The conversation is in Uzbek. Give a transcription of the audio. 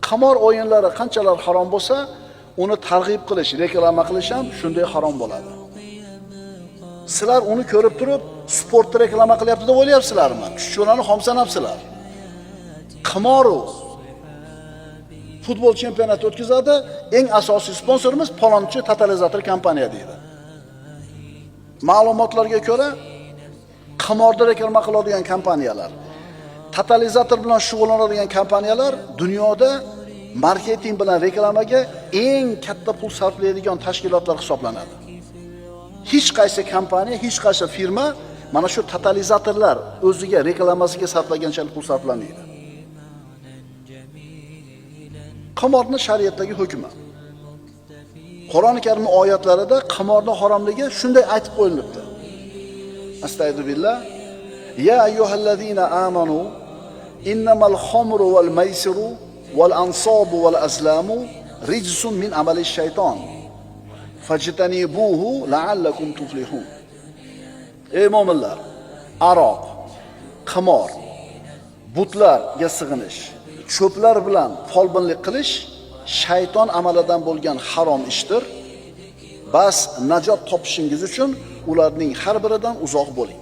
Qimor o'yinlari qanchalar harom bo'lsa, uni targ'ib qilish, reklama qilish ham shunday harom bo'ladi. Sizlar uni ko'rib turib, sportni reklama qilyapti deb o'ylayapsizlarmi? Kuchlarni xom sanabsizlar. Qimor u. Futbol chempionati o'tkazadi, eng asosiy sponsorimiz palonchi totalizator kompaniya deydi. Ma'lumotlarga ko'ra, qimorda reklama qiladigan kompaniyalar, totalizator bilan shug'ullanadigan kompaniyalar dunyoda marketing bilan reklamaga eng katta pul sarflaydigan tashkilotlar hisoblanadi. Hech qaysi kompaniya, hech qaysi firma mana shu totalizatorlar o'ziga reklamasiga sarflagancha pul sarflamaydi. Qimorning shariatdagi hukmi. Qur'oni Karim oyatlarida qimorning haromligi shunday aytib qo'yilibdi. Astagfirullah. Ya ayyuhallazina amanu innamal khamru wal maysiru wal ansabu wal azlamu rijsun min amali shayton. Fajtanibuhu la'allakum tuflihun. Ey mu'minlar, aroq, qimor, butlarga sig'inish, cho'plar bilan folbinlik qilish shayton amalidan bo'lgan harom ishdir. Bas najot topishingiz uchun ularning har biridan uzoq bo'ling.